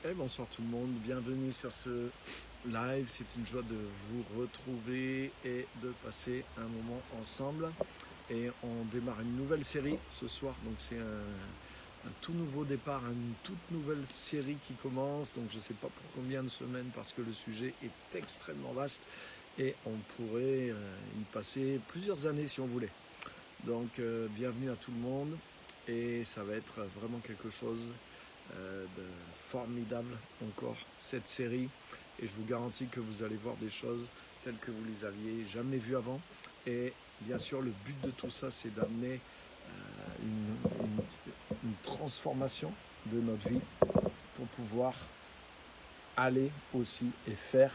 Et bonsoir tout le monde, bienvenue sur ce live. C'est une joie de vous retrouver et de passer un moment ensemble. Et on démarre une nouvelle série ce soir, donc c'est un tout nouveau départ, une toute nouvelle série qui commence. Donc je ne sais pas pour combien de semaines parce que le sujet est extrêmement vaste et on pourrait y passer plusieurs années si on voulait. Donc bienvenue à tout le monde et ça va être vraiment quelque chose de formidable encore cette série et je vous garantis que vous allez voir des choses telles que vous les aviez jamais vues avant et bien sûr le but de tout ça c'est d'amener une transformation de notre vie pour pouvoir aller aussi et faire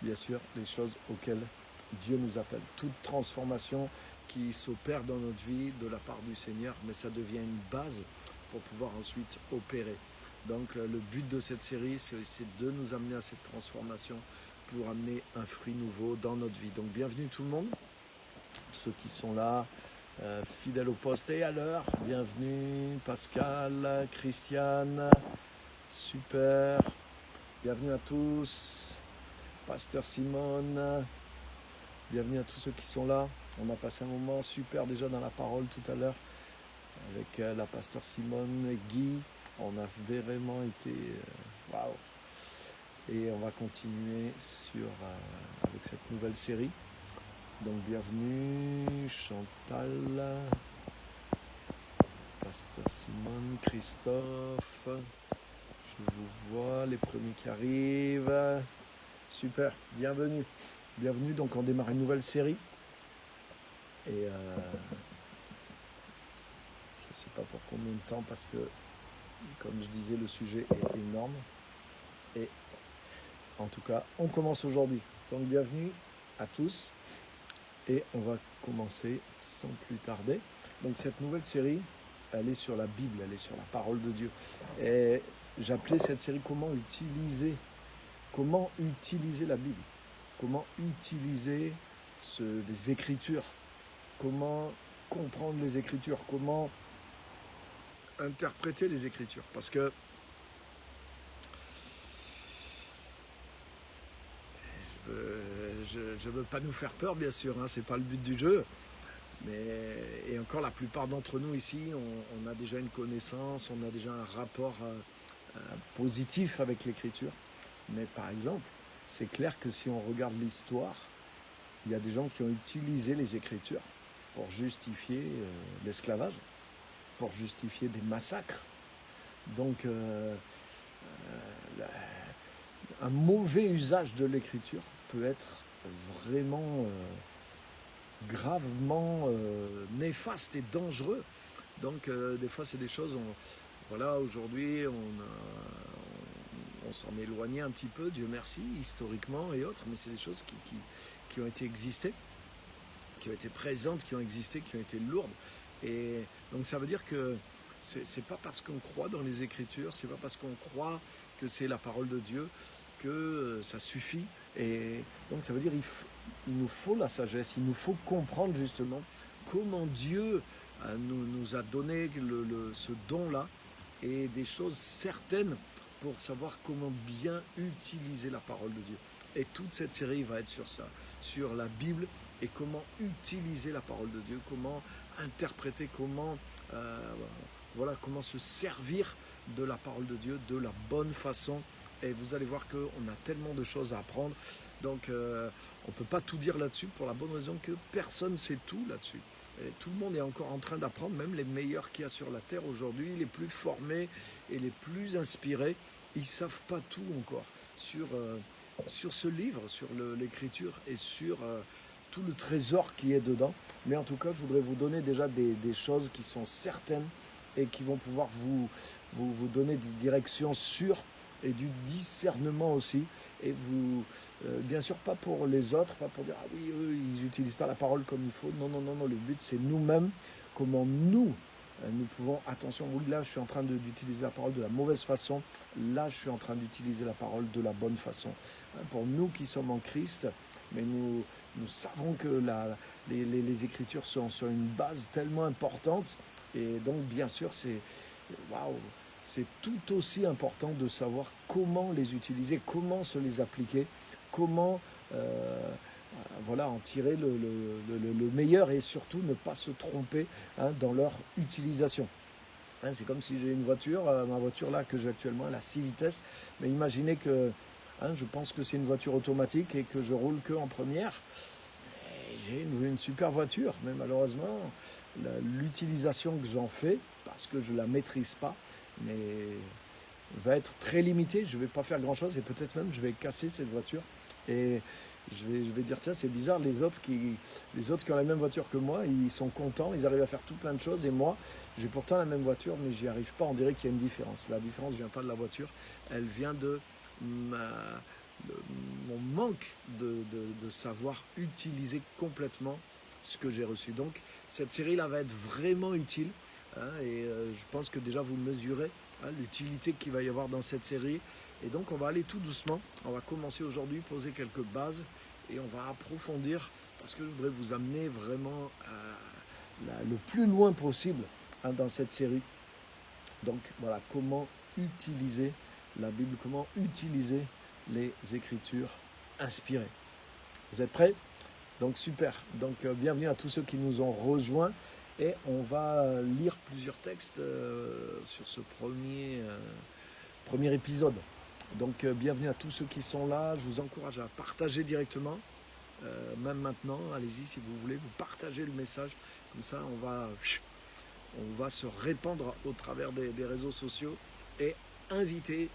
bien sûr les choses auxquelles Dieu nous appelle. Toute transformation qui s'opère dans notre vie de la part du Seigneur, mais ça devient une base pour pouvoir ensuite opérer. Donc le but de cette série, c'est de nous amener à cette transformation pour amener un fruit nouveau dans notre vie. Donc bienvenue tout le monde, ceux qui sont là, fidèles au poste et à l'heure. Bienvenue Pascal, Christiane, super. Bienvenue à tous, Pasteur Simone, bienvenue à tous ceux qui sont là. On a passé un moment super déjà dans la parole tout à l'heure avec la pasteur Simone et Guy. On a vraiment été waouh. Et on va continuer avec cette nouvelle série. Donc bienvenue Chantal, pasteur Simone, Christophe. Je vous vois, les premiers qui arrivent. Super, bienvenue. Bienvenue, donc on démarre une nouvelle série. Et je ne sais pas pour combien de temps parce que, comme je disais, le sujet est énorme. Et en tout cas, on commence aujourd'hui. Donc bienvenue à tous. Et on va commencer sans plus tarder. Donc cette nouvelle série, elle est sur la Bible, elle est sur la parole de Dieu. Et j'appelais cette série comment utiliser la Bible, comment utiliser les Écritures, comment comprendre les Écritures, comment interpréter les Écritures. Parce que je ne veux pas nous faire peur, bien sûr, hein, ce n'est pas le but du jeu. Et encore, la plupart d'entre nous ici, on a déjà une connaissance, on a déjà un rapport positif avec l'Écriture. Mais par exemple, c'est clair que si on regarde l'histoire, il y a des gens qui ont utilisé les Écritures pour justifier l'esclavage, pour justifier des massacres. Donc, un mauvais usage de l'Écriture peut être vraiment gravement néfaste et dangereux. Donc des fois c'est des choses, voilà, aujourd'hui on s'en éloignait un petit peu, Dieu merci, historiquement et autres, mais c'est des choses qui ont été existées, qui ont été présentes, qui ont existé, qui ont été lourdes. Et donc ça veut dire que c'est pas parce qu'on croit dans les Écritures, c'est pas parce qu'on croit que c'est la parole de Dieu que ça suffit. Et donc ça veut dire il nous faut la sagesse, il nous faut comprendre justement comment Dieu nous a donné ce don-là et des choses certaines pour savoir comment bien utiliser la parole de Dieu. Et toute cette série va être sur ça, sur la Bible et comment utiliser la parole de Dieu, comment interpréter, comment se servir de la parole de Dieu de la bonne façon. Et vous allez voir qu'on a tellement de choses à apprendre. Donc on ne peut pas tout dire là-dessus pour la bonne raison que personne ne sait tout là-dessus. Et tout le monde est encore en train d'apprendre, même les meilleurs qu'il y a sur la Terre aujourd'hui, les plus formés et les plus inspirés, ils ne savent pas tout encore sur ce livre, sur l'Écriture et sur tout le trésor qui est dedans. Mais en tout cas, je voudrais vous donner déjà des choses qui sont certaines et qui vont pouvoir vous donner des directions sûres et du discernement aussi. Et vous, bien sûr, pas pour les autres, pas pour dire ah oui, eux, ils n'utilisent pas la parole comme il faut. Non, non, non, non. Le but, c'est nous-mêmes, comment nous pouvons, attention, oui, là, je suis en train d'utiliser la parole de la mauvaise façon. Là, je suis en train d'utiliser la parole de la bonne façon. Pour nous qui sommes en Christ, mais nous savons que les Écritures sont une base tellement importante. Et donc, bien sûr, c'est waouh, c'est tout aussi important de savoir comment les utiliser, comment se les appliquer, comment voilà, en tirer le meilleur et surtout ne pas se tromper dans leur utilisation. C'est comme si j'ai une voiture, ma voiture là que j'ai actuellement, elle a 6 vitesses, mais imaginez que je pense que c'est une voiture automatique et que je roule que en première. J'ai une super voiture, mais malheureusement, l'utilisation que j'en fais, parce que je ne la maîtrise pas, mais va être très limitée. Je ne vais pas faire grand-chose et peut-être même je vais casser cette voiture. Et je vais dire, tiens, c'est bizarre, les autres qui ont la même voiture que moi, ils sont contents, ils arrivent à faire tout plein de choses. Et moi, j'ai pourtant la même voiture, mais j'y arrive pas. On dirait qu'il y a une différence. La différence ne vient pas de la voiture, elle vient de mon manque de savoir utiliser complètement ce que j'ai reçu. Donc cette série-là va être vraiment utile et je pense que déjà vous mesurez l'utilité qu'il va y avoir dans cette série. Et donc on va aller tout doucement, on va commencer aujourd'hui, poser quelques bases et on va approfondir parce que je voudrais vous amener vraiment le plus loin possible dans cette série. Donc voilà, comment utiliser la Bible, comment utiliser les Écritures inspirées. Vous êtes prêts? Donc super, donc bienvenue à tous ceux qui nous ont rejoints et on va lire plusieurs textes sur ce premier épisode. Donc bienvenue à tous ceux qui sont là, je vous encourage à partager directement, même maintenant, allez-y si vous voulez, vous partagez le message, comme ça on va se répandre au travers des réseaux sociaux et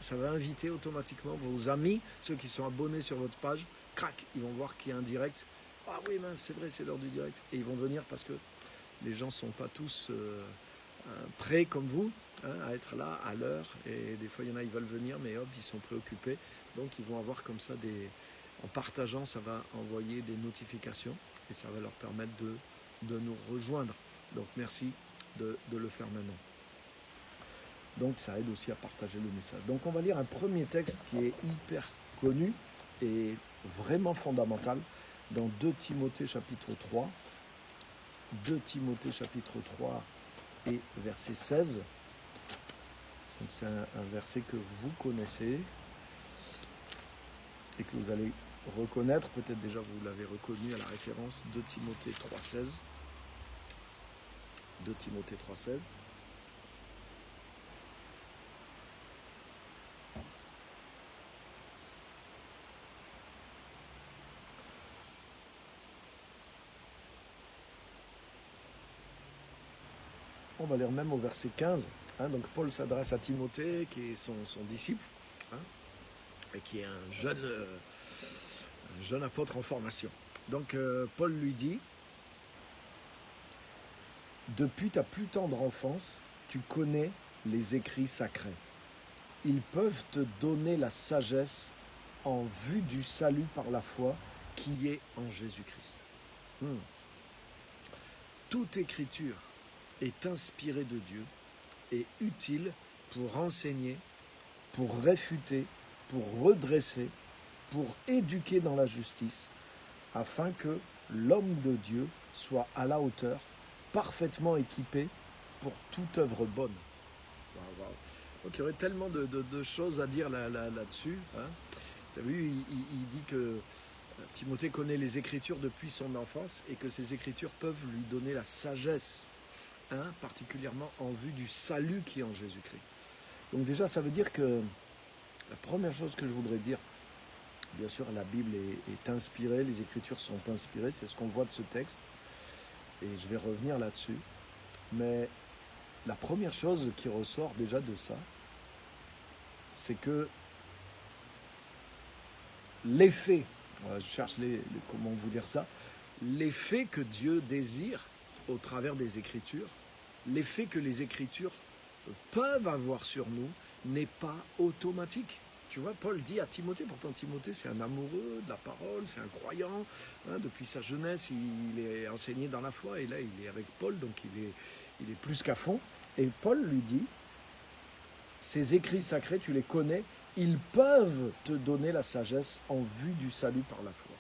ça va inviter automatiquement vos amis, ceux qui sont abonnés sur votre page, crac, ils vont voir qu'il y a un direct. Ah oui, mince, c'est vrai, c'est l'heure du direct. Et ils vont venir parce que les gens ne sont pas tous prêts comme vous à être là à l'heure. Et des fois, il y en a, ils veulent venir, mais hop, ils sont préoccupés. Donc, ils vont avoir comme ça en partageant, ça va envoyer des notifications et ça va leur permettre de nous rejoindre. Donc, merci de le faire maintenant. Donc ça aide aussi à partager le message. Donc on va lire un premier texte qui est hyper connu et vraiment fondamental dans 2 Timothée chapitre 3. 2 Timothée chapitre 3 et verset 16. Donc c'est un verset que vous connaissez et que vous allez reconnaître. Peut-être déjà vous l'avez reconnu à la référence 2 Timothée 3,16. 2 Timothée 3,16. On va lire même au verset 15. Donc Paul s'adresse à Timothée, qui est son disciple, et qui est un jeune apôtre en formation. Donc Paul lui dit, « Depuis ta plus tendre enfance, tu connais les écrits sacrés. Ils peuvent te donner la sagesse en vue du salut par la foi qui est en Jésus-Christ. » Toute écriture est inspirée de Dieu et utile pour enseigner, pour réfuter, pour redresser, pour éduquer dans la justice, afin que l'homme de Dieu soit à la hauteur, parfaitement équipé pour toute œuvre bonne. Wow. Donc il y aurait tellement de choses à dire là-dessus. Tu as vu, il dit que Timothée connaît les Écritures depuis son enfance et que ces Écritures peuvent lui donner la sagesse, particulièrement en vue du salut qui est en Jésus-Christ. Donc déjà, ça veut dire que la première chose que je voudrais dire, bien sûr, la Bible est inspirée, les Écritures sont inspirées, c'est ce qu'on voit de ce texte, et je vais revenir là-dessus. Mais la première chose qui ressort déjà de ça, c'est que l'effet, je cherche comment vous dire ça, l'effet que Dieu désire au travers des Écritures, l'effet que les Écritures peuvent avoir sur nous n'est pas automatique. Tu vois, Paul dit à Timothée, pourtant Timothée c'est un amoureux de la parole, c'est un croyant, depuis sa jeunesse il est enseigné dans la foi et là il est avec Paul, donc il est plus qu'à fond. Et Paul lui dit, ces écrits sacrés tu les connais, ils peuvent te donner la sagesse en vue du salut par la foi.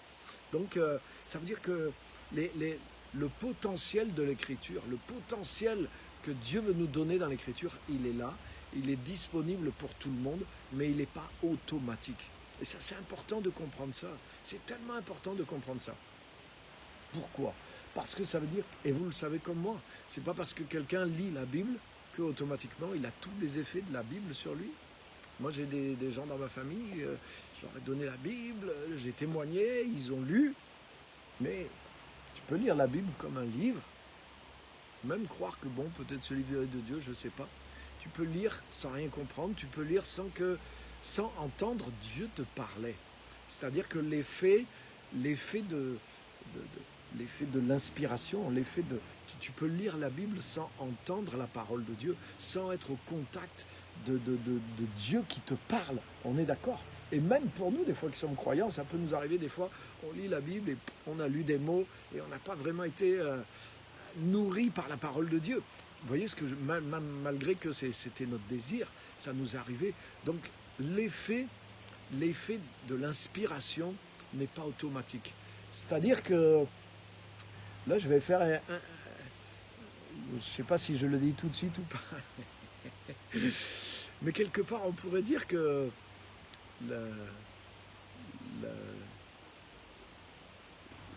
Donc ça veut dire que le potentiel de l'écriture, le potentiel que Dieu veut nous donner dans l'écriture, il est là. il est disponible pour tout le monde, mais il n'est pas automatique. Et ça, c'est important de comprendre ça. C'est tellement important de comprendre ça. Pourquoi? Parce que ça veut dire, et vous le savez comme moi, c'est pas parce que quelqu'un lit la Bible que automatiquement il a tous les effets de la Bible sur lui. Moi, j'ai des gens dans ma famille, je leur ai donné la Bible, j'ai témoigné, ils ont lu, mais tu peux lire la Bible comme un livre, même croire que bon, peut-être ce livre est de Dieu, je ne sais pas. Tu peux lire sans rien comprendre, tu peux lire sans entendre Dieu te parler. C'est-à-dire que l'effet de l'inspiration, tu peux lire la Bible sans entendre la parole de Dieu, sans être au contact de Dieu qui te parle. On est d'accord? Et même pour nous, des fois qui sommes croyants, ça peut nous arriver des fois, on lit la Bible et on a lu des mots et on n'a pas vraiment été nourri par la parole de Dieu. Vous voyez, malgré que c'était notre désir, ça nous est arrivé. Donc l'effet de l'inspiration n'est pas automatique. C'est-à-dire que là, je vais faire je ne sais pas si je le dis tout de suite ou pas. Mais quelque part, on pourrait dire que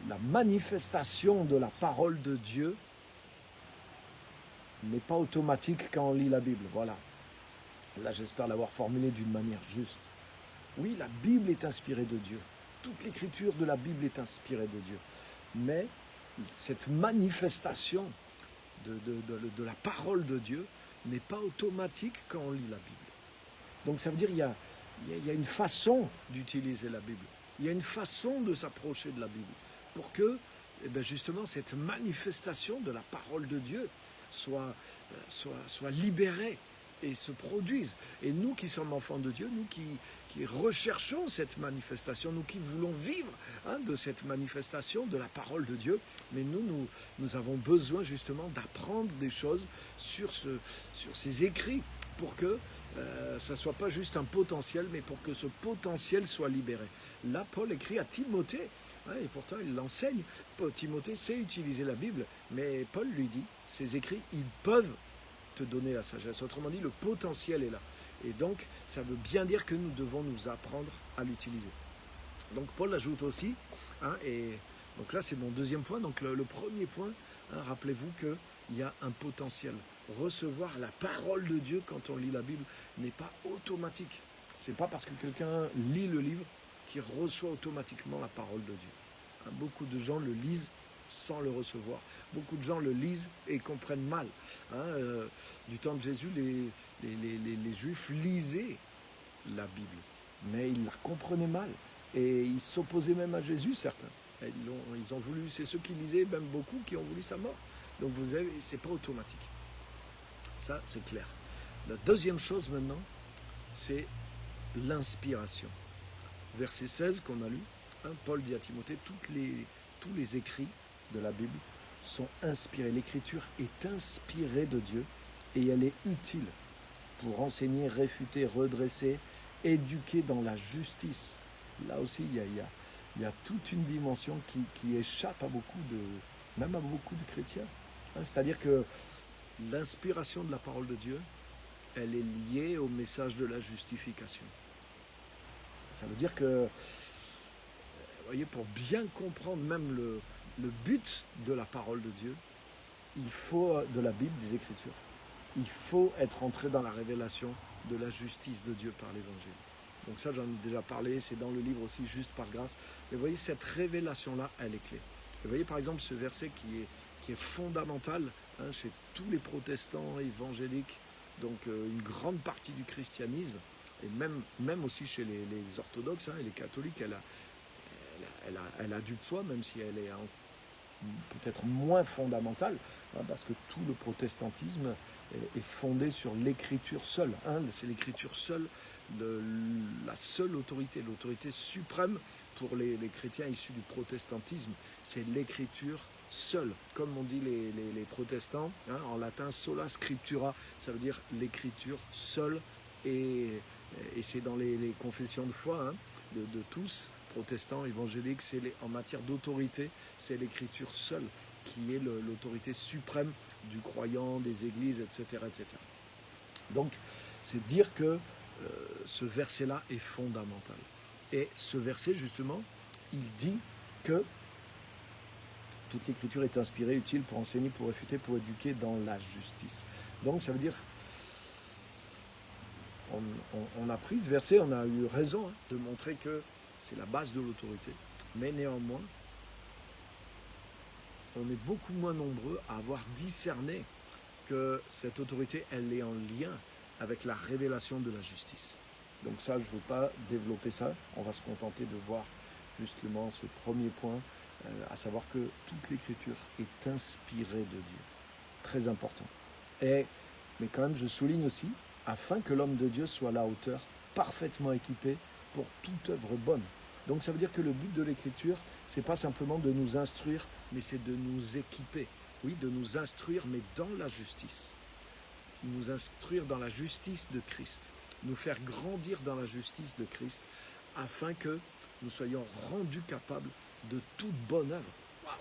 la manifestation de la parole de Dieu n'est pas automatique quand on lit la Bible. Voilà. Là, j'espère l'avoir formulé d'une manière juste. Oui, la Bible est inspirée de Dieu. Toute l'écriture de la Bible est inspirée de Dieu. Mais cette manifestation de la parole de Dieu n'est pas automatique quand on lit la Bible. Donc ça veut dire qu'il y a une façon d'utiliser la Bible. Il y a une façon de s'approcher de la Bible pour que justement cette manifestation de la parole de Dieu soit libérée et se produise. Et nous qui sommes enfants de Dieu, nous qui recherchons cette manifestation, nous qui voulons vivre de cette manifestation de la parole de Dieu, mais nous avons besoin justement d'apprendre des choses sur ces écrits pour que ça ne soit pas juste un potentiel, mais pour que ce potentiel soit libéré. Là, Paul écrit à Timothée, et pourtant il l'enseigne. Timothée sait utiliser la Bible, mais Paul lui dit, ces écrits, ils peuvent te donner la sagesse. Autrement dit, le potentiel est là. Et donc, ça veut bien dire que nous devons nous apprendre à l'utiliser. Donc, Paul ajoute aussi, et donc là, c'est mon deuxième point. Donc, le premier point, rappelez-vous qu'il y a un potentiel. Recevoir la parole de Dieu quand on lit la Bible n'est pas automatique. C'est pas parce que quelqu'un lit le livre qu'il reçoit automatiquement la parole de Dieu. Beaucoup de gens le lisent sans le recevoir. Beaucoup de gens le lisent et comprennent mal. Du temps de Jésus, les Juifs lisaient la Bible, mais ils la comprenaient mal. Et ils s'opposaient même à Jésus, certains. Ils ont voulu, c'est ceux qui lisaient, même beaucoup, qui ont voulu sa mort. Donc c'est pas automatique. Ça, c'est clair. La deuxième chose maintenant, c'est l'inspiration. Verset 16 qu'on a lu, Paul dit à Timothée, tous les écrits de la Bible sont inspirés. L'écriture est inspirée de Dieu et elle est utile pour enseigner, réfuter, redresser, éduquer dans la justice. Là aussi, il y a toute une dimension qui échappe même à beaucoup de chrétiens. C'est-à-dire que l'inspiration de la parole de Dieu, elle est liée au message de la justification. Ça veut dire que, vous voyez, pour bien comprendre même le but de la parole de Dieu, il faut de la Bible, des Écritures. Il faut être entré dans la révélation de la justice de Dieu par l'Évangile. Donc ça, j'en ai déjà parlé, c'est dans le livre aussi, Juste par grâce. Mais vous voyez, cette révélation-là, elle est clé. Et vous voyez, par exemple, ce verset qui est fondamental chez tous les protestants évangéliques, donc une grande partie du christianisme, et même aussi chez les orthodoxes et les catholiques, elle a du poids, même si elle est peut-être moins fondamentale, parce que tout le protestantisme est fondé sur l'écriture seule. C'est l'écriture seule, la seule autorité, l'autorité suprême pour les chrétiens issus du protestantisme, c'est l'écriture seule. Comme on dit les protestants, en latin, sola scriptura, ça veut dire l'écriture seule, et c'est dans les confessions de foi de tous, protestants, évangéliques, en matière d'autorité, c'est l'écriture seule qui est l'autorité suprême du croyant, des églises, etc., etc. Donc, C'est dire que ce verset-là est fondamental. Et ce verset, justement, il dit que toute l'écriture est inspirée, utile pour enseigner, pour réfuter, pour éduquer dans la justice. Donc ça veut dire, on a pris ce verset, on a eu raison de montrer que c'est la base de l'autorité. Mais néanmoins, on est beaucoup moins nombreux à avoir discerné que cette autorité, elle est en lien avec la révélation de la justice. Donc ça, je ne veux pas développer ça. On va se contenter de voir justement ce premier point, à savoir que toute l'écriture est inspirée de Dieu. Très important. Mais quand même, je souligne aussi, afin que l'homme de Dieu soit à la hauteur, parfaitement équipé pour toute œuvre bonne. Donc ça veut dire que le but de l'écriture, c'est pas simplement de nous instruire, mais c'est de nous équiper. Oui, de nous instruire, mais dans la justice. Nous instruire dans la justice de Christ. Nous faire grandir dans la justice de Christ, afin que nous soyons rendus capables de toute bonne œuvre. Wow.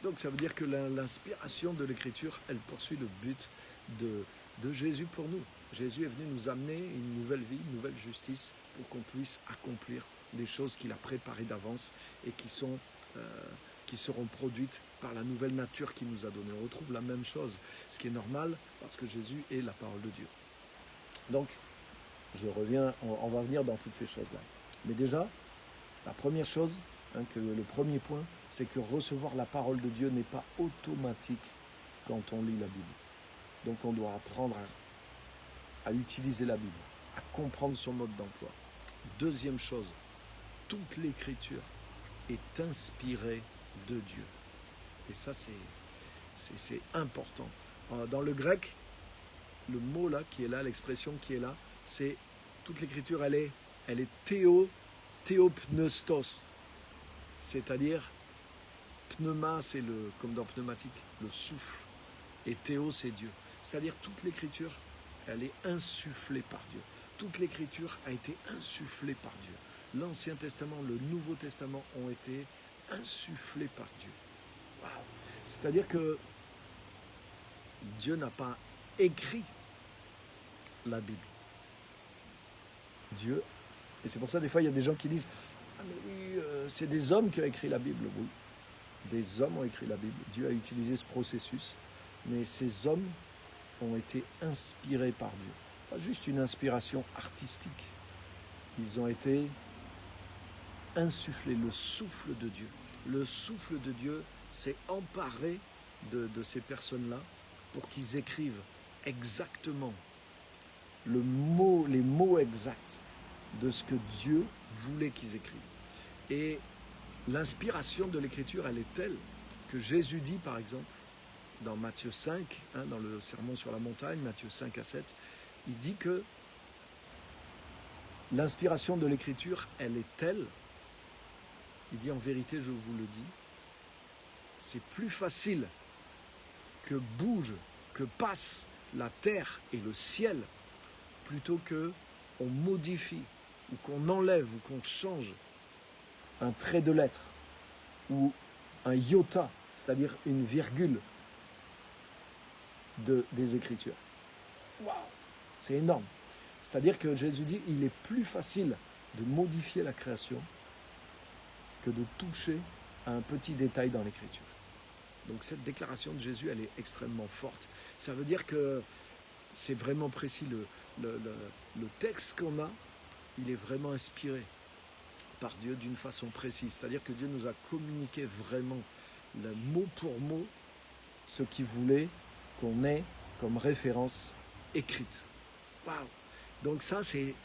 Donc ça veut dire que l'inspiration de l'écriture, elle poursuit le but de Jésus pour nous. Jésus est venu nous amener une nouvelle vie, une nouvelle justice, pour qu'on puisse accomplir des choses qu'il a préparées d'avance et qui seront produites par la nouvelle nature qu'il nous a donnée. On retrouve la même chose, ce qui est normal parce que Jésus est la parole de Dieu. Donc, je reviens, on va venir dans toutes ces choses-là. Mais déjà, la première chose, le premier point, c'est que recevoir la parole de Dieu n'est pas automatique quand on lit la Bible. Donc on doit apprendre à utiliser la Bible, à comprendre son mode d'emploi. Deuxième chose, toute l'écriture est inspirée de Dieu. Et ça, c'est important. Dans le grec, le mot là qui est là, l'expression qui est là, c'est toute l'écriture, elle est théopneustos. C'est-à-dire, pneuma, c'est comme dans pneumatique, le souffle. Et théo, c'est Dieu. C'est-à-dire, toute l'écriture, elle est insufflée par Dieu. Toute l'écriture a été insufflée par Dieu. L'Ancien Testament, le Nouveau Testament ont été insufflés par Dieu. Wow. C'est-à-dire que Dieu n'a pas écrit la Bible. Dieu, et c'est pour ça des fois il y a des gens qui disent « Ah mais oui, c'est des hommes qui ont écrit la Bible. » Oui, des hommes ont écrit la Bible. Dieu a utilisé ce processus, mais ces hommes ont été inspirés par Dieu. Pas juste une inspiration artistique. Ils ont été insufflés, le souffle de Dieu. Le souffle de Dieu s'est emparé de ces personnes-là pour qu'ils écrivent exactement les mots exacts de ce que Dieu voulait qu'ils écrivent. Et l'inspiration de l'écriture, elle est telle que Jésus dit, par exemple, dans Matthieu 5, dans le Sermon sur la montagne, Matthieu 5 à 7, il dit que l'inspiration de l'écriture, elle est telle, il dit en vérité, je vous le dis, c'est plus facile que bouge, que passe la terre et le ciel, plutôt que on modifie, ou qu'on enlève, ou qu'on change un trait de lettre, ou un iota, c'est-à-dire une virgule des Écritures. Waouh, c'est énorme. C'est-à-dire que Jésus dit, il est plus facile de modifier la création que de toucher à un petit détail dans l'Écriture. Donc cette déclaration de Jésus, elle est extrêmement forte. Ça veut dire que c'est vraiment précis. Le texte qu'on a, il est vraiment inspiré par Dieu d'une façon précise. C'est-à-dire que Dieu nous a communiqué vraiment, le mot pour mot, ce qu'il voulait qu'on ait comme référence écrite. Waouh! Donc ça, c'est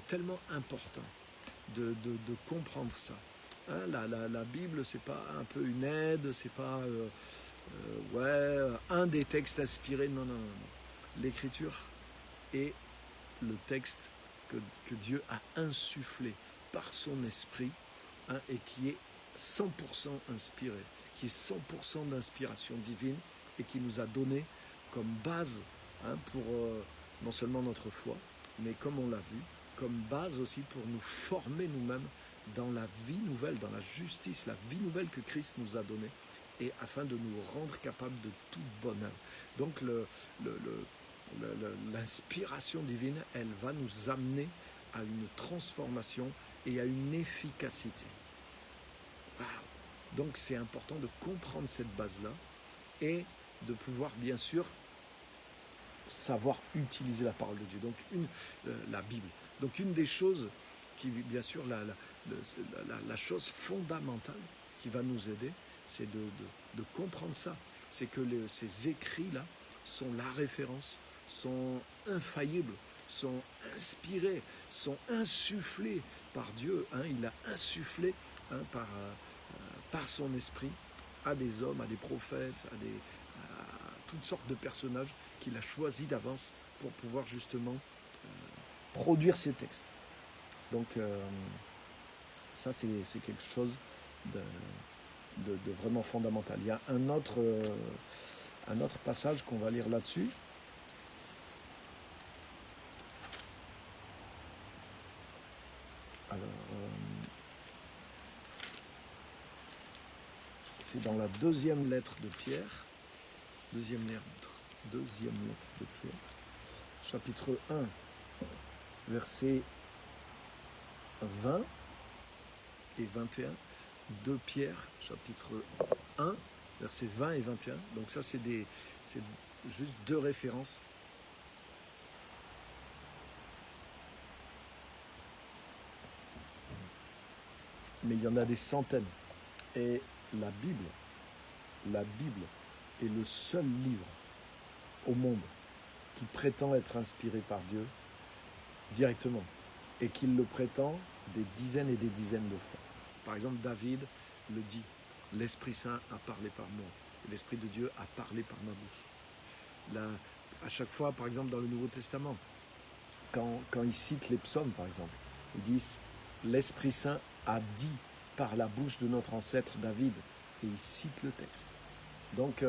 tellement important de comprendre ça. La Bible, c'est pas un peu une aide, c'est pas un des textes inspirés. Non. L'Écriture est le texte que Dieu a insufflé par son esprit, et qui est 100% inspiré, qui est 100% d'inspiration divine et qui nous a donné comme base pour non seulement notre foi, mais comme on l'a vu, comme base aussi pour nous former nous-mêmes dans la vie nouvelle, dans la justice, la vie nouvelle que Christ nous a donnée, et afin de nous rendre capables de toute bonne œuvre. Donc l'inspiration divine, elle va nous amener à une transformation et à une efficacité. Wow. Donc c'est important de comprendre cette base-là et de pouvoir bien sûr savoir utiliser la parole de Dieu. Donc la Bible. Donc une des choses qui, bien sûr, la chose fondamentale qui va nous aider, c'est de comprendre ça. C'est que ces écrits-là sont la référence, sont infaillibles, sont inspirés, sont insufflés par Dieu. Il a insufflé par son esprit à des hommes, à des prophètes, à toutes sortes de personnages qu'il a choisis d'avance pour pouvoir justement produire ces textes. Donc ça c'est quelque chose de vraiment fondamental. Il y a un autre passage qu'on va lire là-dessus. Alors, c'est dans la deuxième lettre de Pierre, deuxième lettre de Pierre, chapitre 1, versets 20 et 21, 2 Pierre, chapitre 1, versets 20 et 21. Donc ça, c'est juste deux références. Mais il y en a des centaines. Et la Bible est le seul livre au monde qui prétend être inspiré par Dieu directement et qu'il le prétend des dizaines et des dizaines de fois. Par exemple, David le dit, l'Esprit Saint a parlé par moi, et l'Esprit de Dieu a parlé par ma bouche. Là, à chaque fois, par exemple, dans le Nouveau Testament, quand ils citent les psaumes, par exemple, ils disent l'Esprit Saint a dit par la bouche de notre ancêtre David, et ils citent le texte. Donc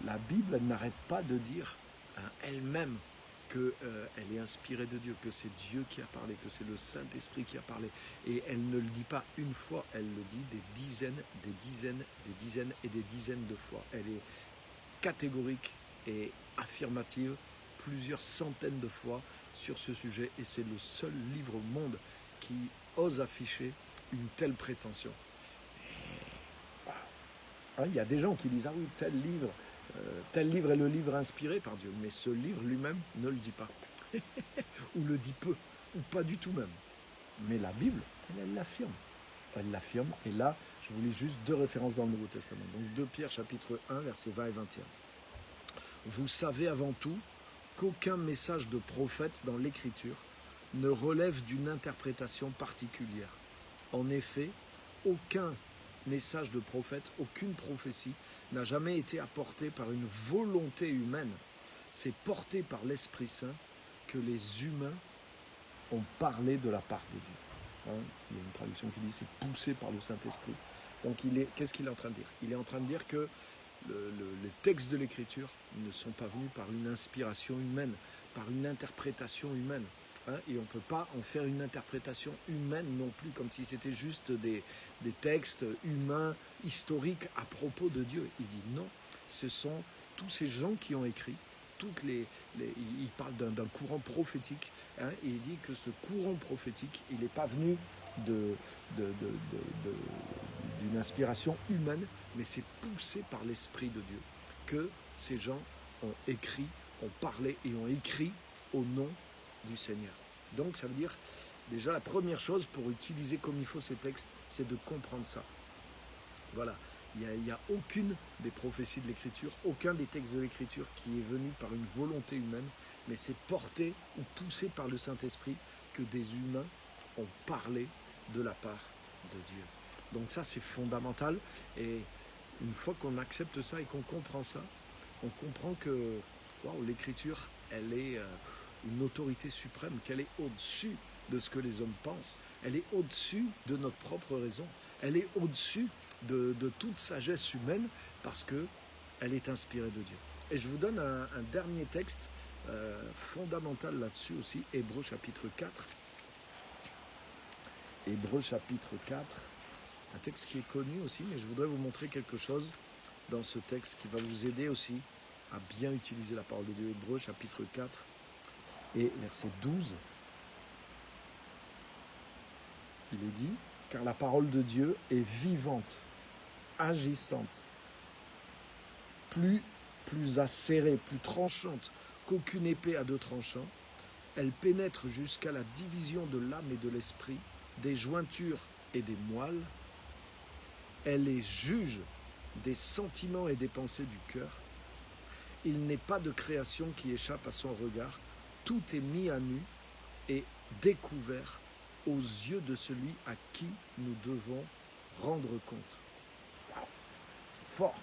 la Bible, elle n'arrête pas de dire elle-même qu'elle est inspirée de Dieu, que c'est Dieu qui a parlé, que c'est le Saint-Esprit qui a parlé. Et elle ne le dit pas une fois, elle le dit des dizaines et des dizaines de fois. Elle est catégorique et affirmative plusieurs centaines de fois sur ce sujet, et c'est le seul livre au monde qui ose afficher une telle prétention. Il y a des gens qui disent « Ah oui, tel livre est le livre inspiré par Dieu », mais ce livre lui-même ne le dit pas, ou le dit peu, ou pas du tout même. Mais la Bible, elle l'affirme. Elle l'affirme, et là, je vous lis juste deux références dans le Nouveau Testament. Donc 2 Pierre, chapitre 1, versets 20 et 21. « Vous savez avant tout qu'aucun message de prophète dans l'Écriture ne relève d'une interprétation particulière. En effet, aucun message de prophète, aucune prophétie n'a jamais été apportée par une volonté humaine. C'est porté par l'Esprit Saint que les humains ont parlé de la part de Dieu. Il y a une traduction qui dit c'est poussé par le Saint-Esprit. Donc qu'est-ce qu'il est en train de dire? Il est en train de dire que les textes de l'Écriture ne sont pas venus par une inspiration humaine, par une interprétation humaine. Et on ne peut pas en faire une interprétation humaine non plus, comme si c'était juste des textes humains, historiques à propos de Dieu. Il dit non, ce sont tous ces gens qui ont écrit, il parle d'un courant prophétique, et il dit que ce courant prophétique, il n'est pas venu d'une inspiration humaine, mais c'est poussé par l'Esprit de Dieu, que ces gens ont écrit, ont parlé et ont écrit au nom du Seigneur. Donc ça veut dire, déjà la première chose pour utiliser comme il faut ces textes, c'est de comprendre ça. Voilà, il n'y a aucune des prophéties de l'Écriture, aucun des textes de l'Écriture qui est venu par une volonté humaine, mais c'est porté ou poussé par le Saint-Esprit que des humains ont parlé de la part de Dieu. Donc ça c'est fondamental, et une fois qu'on accepte ça et qu'on comprend ça, on comprend que l'Écriture, elle est une autorité suprême, qu'elle est au-dessus de ce que les hommes pensent, elle est au-dessus de notre propre raison, elle est au-dessus de toute sagesse humaine, parce qu'elle est inspirée de Dieu. Et je vous donne un dernier texte fondamental là-dessus aussi, Hébreux chapitre 4. Hébreux chapitre 4, un texte qui est connu aussi, mais je voudrais vous montrer quelque chose dans ce texte qui va vous aider aussi à bien utiliser la parole de Dieu. Hébreux chapitre 4 et verset 12. Il est dit, car la parole de Dieu est vivante, agissante, plus acérée, plus tranchante qu'aucune épée à deux tranchants. Elle pénètre jusqu'à la division de l'âme et de l'esprit, des jointures et des moelles. Elle les juge des sentiments et des pensées du cœur. Il n'est pas de création qui échappe à son regard. Tout est mis à nu et découvert aux yeux de celui à qui nous devons rendre compte. Wow, c'est fort.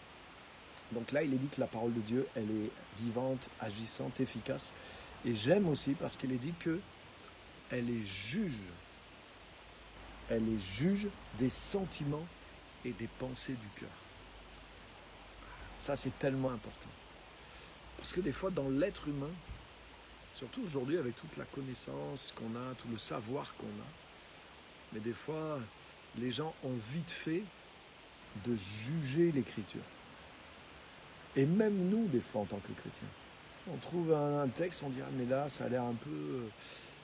Donc là, il est dit que la parole de Dieu, elle est vivante, agissante, efficace. Et j'aime aussi parce qu'il est dit que elle est juge. Elle est juge des sentiments et des pensées du cœur. Ça, c'est tellement important. Parce que des fois, dans l'être humain, surtout aujourd'hui avec toute la connaissance qu'on a, tout le savoir qu'on a, mais des fois, les gens ont vite fait de juger l'Écriture. Et même nous, des fois, en tant que chrétiens, on trouve un texte, on dit « Ah, mais là, ça a l'air un peu...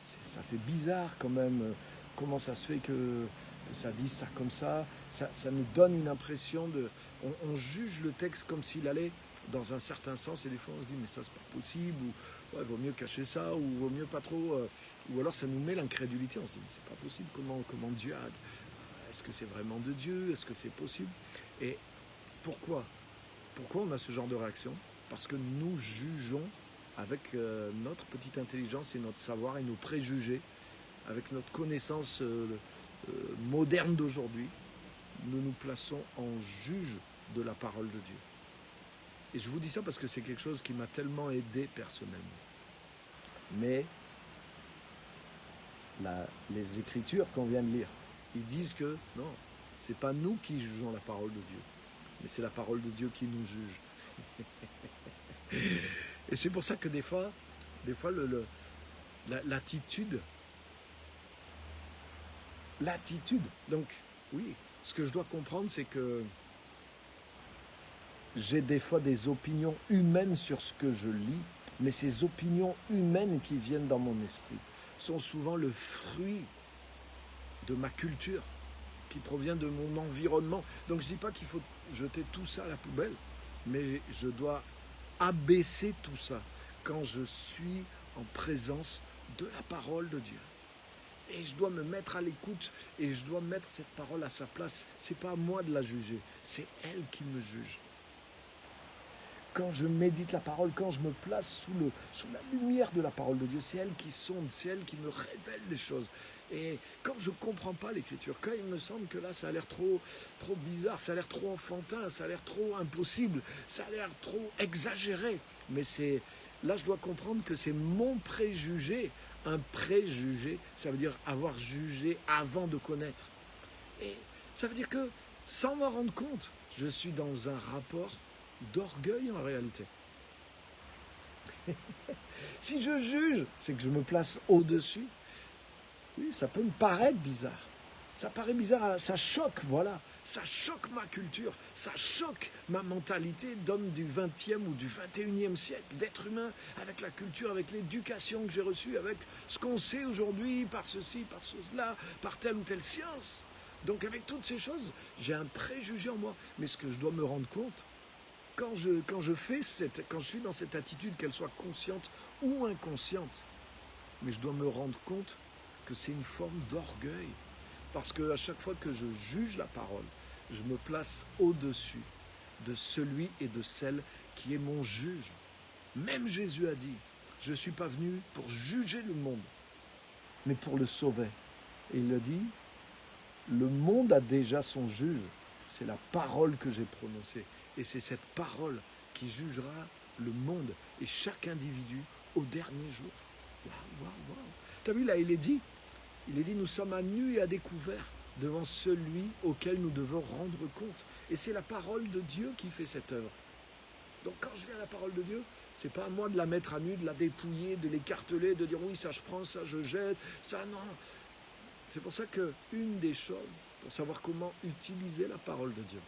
ça fait bizarre quand même. Comment ça se fait que ça dise ça comme ça ?» Ça nous donne une impression de... On juge le texte comme s'il allait dans un certain sens, et des fois on se dit « Mais ça, c'est pas possible » ou ouais, « Vaut mieux cacher ça » ou « Vaut mieux pas trop... » Ou alors ça nous met l'incrédulité. On se dit « Mais c'est pas possible. Comment Dieu a... Est-ce que c'est vraiment de Dieu? Est-ce que c'est possible ?» Et pourquoi on a ce genre de réaction? Parce que nous jugeons avec notre petite intelligence et notre savoir et nos préjugés, avec notre connaissance moderne d'aujourd'hui, nous nous plaçons en juge de la parole de Dieu. Et je vous dis ça parce que c'est quelque chose qui m'a tellement aidé personnellement. Mais les Écritures qu'on vient de lire, ils disent que non, c'est pas nous qui jugeons la parole de Dieu, mais c'est la parole de Dieu qui nous juge. Et c'est pour ça que des fois l'attitude, donc oui, ce que je dois comprendre, c'est que j'ai des fois des opinions humaines sur ce que je lis, mais ces opinions humaines qui viennent dans mon esprit sont souvent le fruit de ma culture, qui provient de mon environnement. Donc je ne dis pas qu'il faut jeter tout ça à la poubelle, mais je dois abaisser tout ça quand je suis en présence de la parole de Dieu. Et je dois me mettre à l'écoute et je dois mettre cette parole à sa place. C'est pas à moi de la juger, c'est elle qui me juge. Quand je médite la parole, quand je me place sous la lumière de la parole de Dieu, c'est elle qui sonde, c'est elle qui me révèle les choses. Et quand je ne comprends pas l'Écriture, quand il me semble que là, ça a l'air trop bizarre, ça a l'air trop enfantin, ça a l'air trop impossible, ça a l'air trop exagéré, mais là, je dois comprendre que c'est mon préjugé. Un préjugé, ça veut dire avoir jugé avant de connaître. Et ça veut dire que, sans m'en rendre compte, je suis dans un rapport d'orgueil en réalité. Si je juge, c'est que je me place au-dessus. Oui, ça peut me paraître bizarre. Ça paraît bizarre, ça choque, voilà. Ça choque ma culture, ça choque ma mentalité d'homme du 20e ou du 21e siècle, d'être humain, avec la culture, avec l'éducation que j'ai reçue, avec ce qu'on sait aujourd'hui, par ceci, par cela, par telle ou telle science. Donc avec toutes ces choses, j'ai un préjugé en moi. Mais ce que je dois me rendre compte, quand je suis dans cette attitude, qu'elle soit consciente ou inconsciente, mais je dois me rendre compte que c'est une forme d'orgueil. Parce qu'à chaque fois que je juge la parole, je me place au-dessus de celui et de celle qui est mon juge. Même Jésus a dit, je ne suis pas venu pour juger le monde, mais pour le sauver. Et il a dit, le monde a déjà son juge, c'est la parole que j'ai prononcée. Et c'est cette parole qui jugera le monde et chaque individu au dernier jour. Waouh, waouh, waouh. Tu as vu là, il est dit, nous sommes à nu et à découvert devant celui auquel nous devons rendre compte. Et c'est la parole de Dieu qui fait cette œuvre. Donc quand je viens à la parole de Dieu, c'est pas à moi de la mettre à nu, de la dépouiller, de l'écarteler, de dire oui, ça je prends, ça je jette, ça non. C'est pour ça qu'une des choses, pour savoir comment utiliser la parole de Dieu,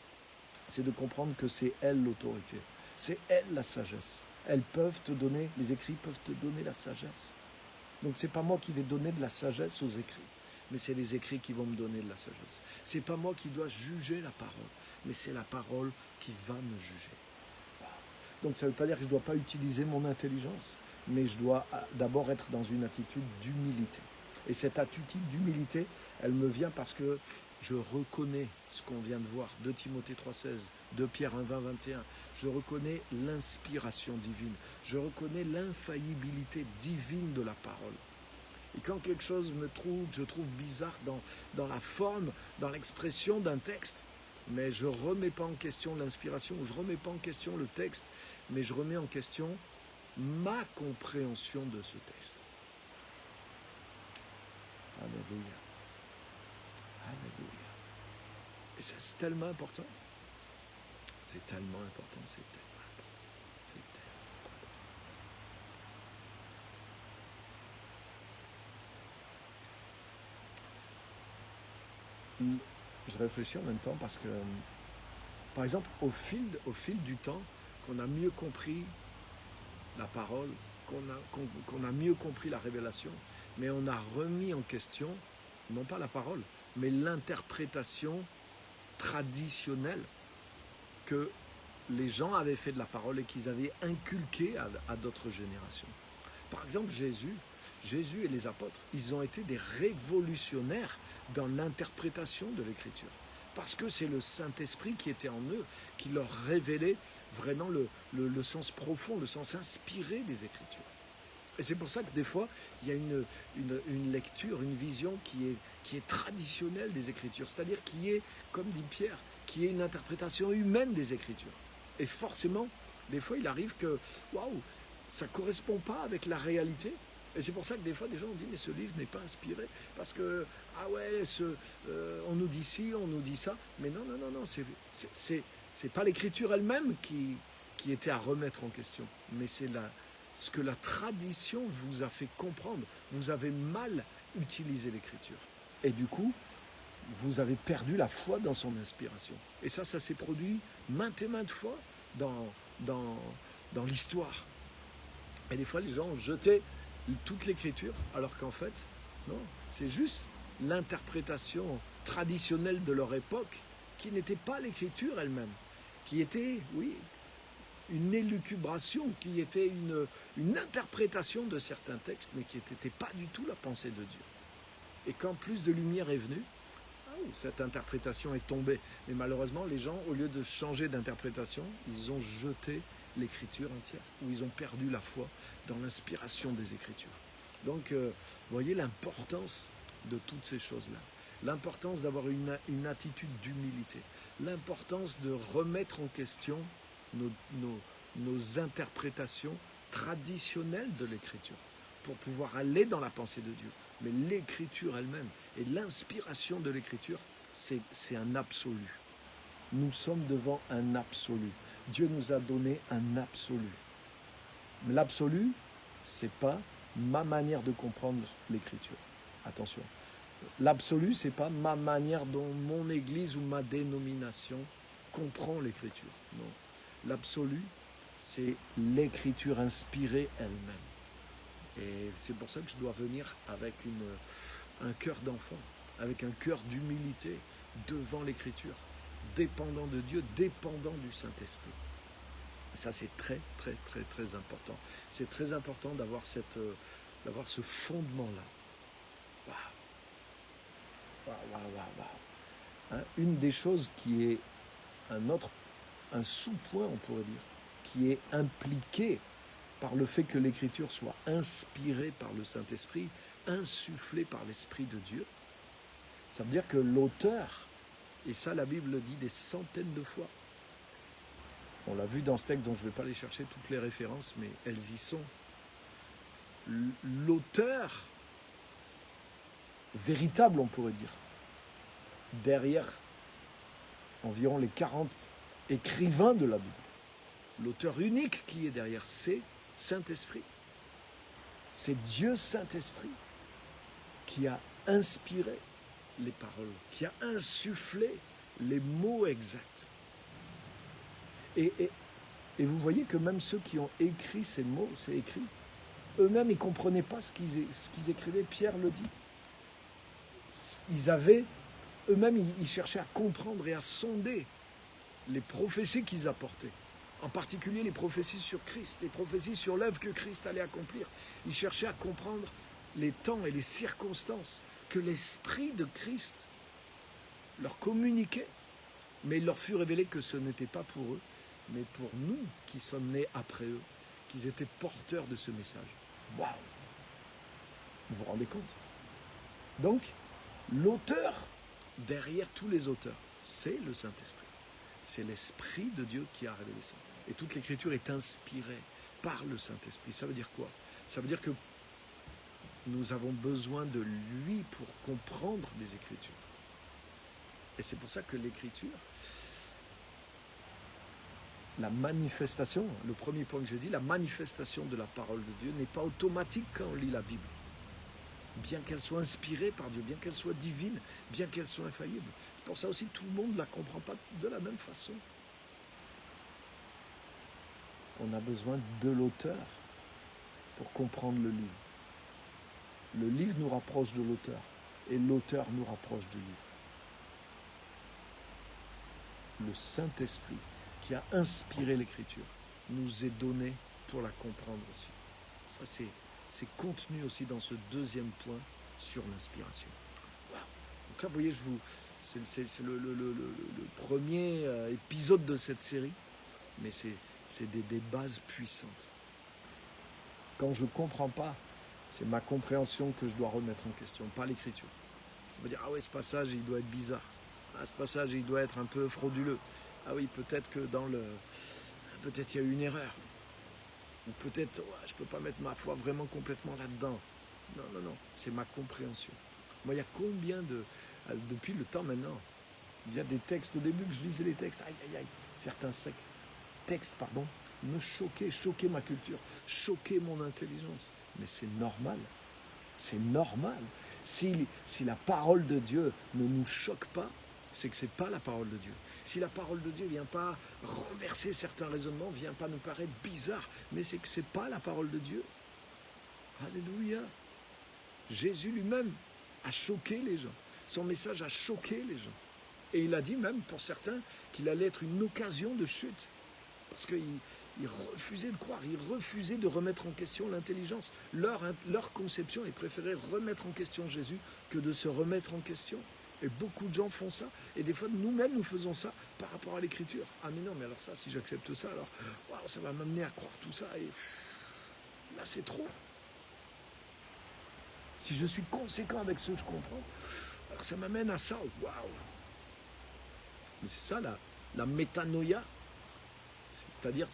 c'est de comprendre que c'est elle l'autorité. C'est elles la sagesse. Elles peuvent te donner, les écrits peuvent te donner la sagesse. Donc c'est pas moi qui vais donner de la sagesse aux écrits, mais c'est les écrits qui vont me donner de la sagesse. C'est pas moi qui dois juger la parole, mais c'est la parole qui va me juger. Donc ça ne veut pas dire que je ne dois pas utiliser mon intelligence, mais je dois d'abord être dans une attitude d'humilité. Et cette attitude d'humilité, elle me vient parce que je reconnais ce qu'on vient de voir, 2 Timothée 3,16, 2 Pierre 1, 20, 21. Je reconnais l'inspiration divine. Je reconnais l'infaillibilité divine de la parole. Et quand quelque chose je trouve bizarre dans la forme, dans l'expression d'un texte, mais je ne remets pas en question l'inspiration, je ne remets pas en question le texte, mais je remets en question ma compréhension de ce texte. Alléluia. Alléluia. Et ça, c'est tellement important. C'est tellement important, c'est tellement important. C'est tellement important. Je réfléchis en même temps parce que, par exemple, au fil du temps, qu'on a mieux compris la parole, qu'on a mieux compris la révélation, mais on a remis en question, non pas la parole, mais l'interprétation traditionnelle que les gens avaient fait de la parole et qu'ils avaient inculqué à d'autres générations. Par exemple, Jésus et les apôtres, ils ont été des révolutionnaires dans l'interprétation de l'Écriture. Parce que c'est le Saint-Esprit qui était en eux, qui leur révélait vraiment le sens profond, le sens inspiré des Écritures. Et c'est pour ça que des fois, il y a une lecture, une vision qui est traditionnelle des Écritures, c'est-à-dire qui est, comme dit Pierre, qui est une interprétation humaine des Écritures. Et forcément, des fois, il arrive que, waouh, ça ne correspond pas avec la réalité. Et c'est pour ça que des fois, des gens ont dit, mais ce livre n'est pas inspiré, parce que, ah ouais, on nous dit ci, on nous dit ça. Mais non, c'est pas l'écriture elle-même qui était à remettre en question, mais c'est ce que la tradition vous a fait comprendre. Vous avez mal utilisé l'écriture. Et du coup, vous avez perdu la foi dans son inspiration. Et ça s'est produit maintes et maintes fois dans l'histoire. Et des fois, les gens ont jeté toute l'écriture, alors qu'en fait, non, c'est juste l'interprétation traditionnelle de leur époque qui n'était pas l'écriture elle-même, qui était, oui, une élucubration, qui était une interprétation de certains textes, mais qui n'était pas du tout la pensée de Dieu. Et quand plus de lumière est venue, cette interprétation est tombée. Mais malheureusement, les gens, au lieu de changer d'interprétation, ils ont jeté l'écriture entière, où ils ont perdu la foi dans l'inspiration des Écritures. Donc, voyez l'importance de toutes ces choses-là. L'importance d'avoir une attitude d'humilité. L'importance de remettre en question nos interprétations traditionnelles de l'Écriture pour pouvoir aller dans la pensée de Dieu. Mais l'Écriture elle-même et l'inspiration de l'Écriture, c'est un absolu. Nous sommes devant un absolu. Dieu nous a donné un absolu. Mais l'absolu, ce n'est pas ma manière de comprendre l'Écriture. Attention. L'absolu, ce n'est pas ma manière dont mon Église ou ma dénomination comprend l'Écriture. Non. L'absolu, c'est l'Écriture inspirée elle-même. Et c'est pour ça que je dois venir avec un cœur d'enfant, avec un cœur d'humilité devant l'Écriture, dépendant de Dieu, dépendant du Saint-Esprit. Ça, c'est très, très, très, très important. C'est très important d'avoir ce fondement-là. Waouh! Waouh, waouh, waouh, waouh! Une des choses qui est un sous-point, on pourrait dire, qui est impliqué par le fait que l'Écriture soit inspirée par le Saint-Esprit, insufflée par l'Esprit de Dieu. Ça veut dire que l'auteur, et ça la Bible le dit des centaines de fois, on l'a vu dans ce texte dont je ne vais pas aller chercher toutes les références, mais elles y sont. L'auteur véritable, on pourrait dire, derrière environ les 40 écrivains de la Bible, l'auteur unique qui est derrière, c'est Saint-Esprit. C'est Dieu Saint-Esprit qui a inspiré les paroles, qui a insufflé les mots exacts. Et Et vous voyez que même ceux qui ont écrit ces mots, c'est écrit, eux-mêmes, ils ne comprenaient pas ce qu'ils écrivaient. Pierre le dit. Eux-mêmes, ils cherchaient à comprendre et à sonder les prophéties qu'ils apportaient. En particulier les prophéties sur Christ, les prophéties sur l'œuvre que Christ allait accomplir. Ils cherchaient à comprendre les temps et les circonstances que l'Esprit de Christ leur communiquait. Mais il leur fut révélé que ce n'était pas pour eux, mais pour nous qui sommes nés après eux, qu'ils étaient porteurs de ce message. Waouh! Vous vous rendez compte? Donc, l'auteur, derrière tous les auteurs, c'est le Saint-Esprit. C'est l'Esprit de Dieu qui a révélé ça. Et toute l'Écriture est inspirée par le Saint-Esprit. Ça veut dire quoi? Ça veut dire que nous avons besoin de lui pour comprendre les Écritures. Et c'est pour ça que l'Écriture, la manifestation, le premier point que j'ai dit, la manifestation de la parole de Dieu n'est pas automatique quand on lit la Bible. Bien qu'elle soit inspirée par Dieu, bien qu'elle soit divine, bien qu'elle soit infaillible. C'est pour ça aussi que tout le monde ne la comprend pas de la même façon. On a besoin de l'auteur pour comprendre le livre. Le livre nous rapproche de l'auteur et l'auteur nous rapproche du livre. Le Saint-Esprit qui a inspiré l'Écriture nous est donné pour la comprendre aussi. Ça, c'est contenu aussi dans ce deuxième point sur l'inspiration. Wow. Donc là, vous voyez, c'est le premier épisode de cette série, mais c'est des bases puissantes. Quand je ne comprends pas, c'est ma compréhension que je dois remettre en question, pas l'Écriture. Je peux dire, ah ouais, ce passage, il doit être bizarre. Ah, ce passage, il doit être un peu frauduleux. Ah oui, peut-être que peut-être il y a eu une erreur. Ou peut-être, ouais, je ne peux pas mettre ma foi vraiment complètement là-dedans. Non, c'est ma compréhension. Moi, il y a combien depuis le temps maintenant, il y a des textes, au début que je lisais les textes, certains textes, me choquaient ma culture, choquaient mon intelligence. Mais c'est normal. C'est normal. Si la parole de Dieu ne nous choque pas, c'est que ce n'est pas la parole de Dieu. Si la parole de Dieu ne vient pas renverser certains raisonnements, ne vient pas nous paraître bizarre, mais c'est que ce n'est pas la parole de Dieu. Alléluia. Jésus lui-même a choqué les gens. Son message a choqué les gens. Et il a dit même pour certains qu'il allait être une occasion de chute. Parce qu'ils refusaient de croire, ils refusaient de remettre en question l'intelligence. Leur conception, ils préféraient remettre en question Jésus que de se remettre en question. Et beaucoup de gens font ça. Et des fois, nous-mêmes, nous faisons ça par rapport à l'Écriture. Ah mais non, mais alors ça, si j'accepte ça, alors ça va m'amener à croire tout ça. Et là, c'est trop. Si je suis conséquent avec ce que je comprends, alors ça m'amène à ça. Waouh! Mais c'est ça, la métanoïa. C'est-à-dire,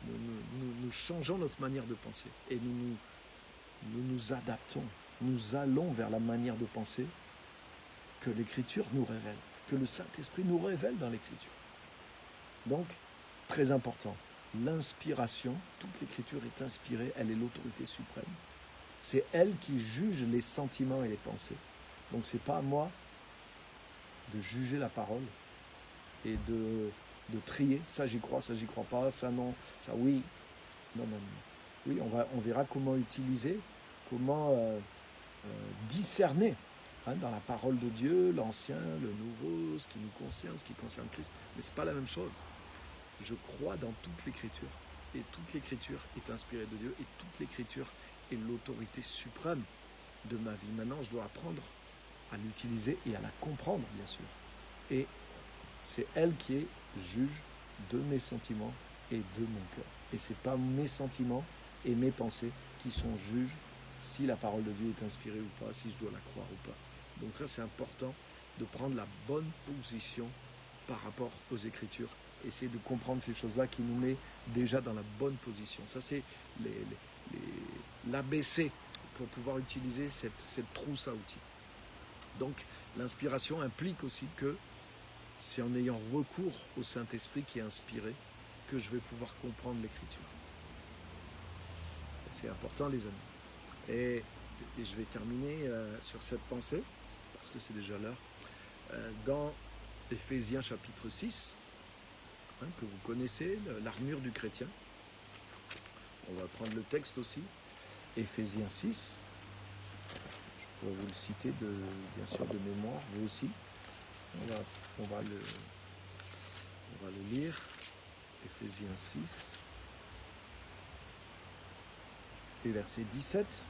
nous changeons notre manière de penser. Et nous adaptons. Nous allons vers la manière de penser que l'Écriture nous révèle, que le Saint-Esprit nous révèle dans l'Écriture. Donc, très important, l'inspiration, toute l'Écriture est inspirée, elle est l'autorité suprême. C'est elle qui juge les sentiments et les pensées. Donc, ce n'est pas à moi de juger la parole et de trier, ça j'y crois pas, ça non, ça oui. Non. Oui, on verra comment utiliser, comment discerner dans la parole de Dieu, l'ancien, le nouveau, ce qui nous concerne, ce qui concerne Christ. Mais ce n'est pas la même chose. Je crois dans toute l'Écriture. Et toute l'Écriture est inspirée de Dieu. Et toute l'Écriture est l'autorité suprême de ma vie. Maintenant, je dois apprendre à l'utiliser et à la comprendre, bien sûr. Et c'est elle qui est juge de mes sentiments et de mon cœur. Et ce n'est pas mes sentiments et mes pensées qui sont juges si la parole de Dieu est inspirée ou pas, si je dois la croire ou pas. Donc ça, c'est important de prendre la bonne position par rapport aux Écritures. Essayer de comprendre ces choses-là qui nous met déjà dans la bonne position. Ça, c'est l'ABC pour pouvoir utiliser cette trousse à outils. Donc, l'inspiration implique aussi que c'est en ayant recours au Saint-Esprit qui est inspiré que je vais pouvoir comprendre l'Écriture. Ça, c'est important, les amis. Et je vais terminer sur cette pensée, parce que c'est déjà l'heure. Dans Éphésiens chapitre 6, que vous connaissez, l'armure du chrétien. On va prendre le texte aussi, Éphésiens 6. Je pourrais vous le citer bien sûr de mémoire, vous aussi. On va le lire, Éphésiens 6 et verset 17.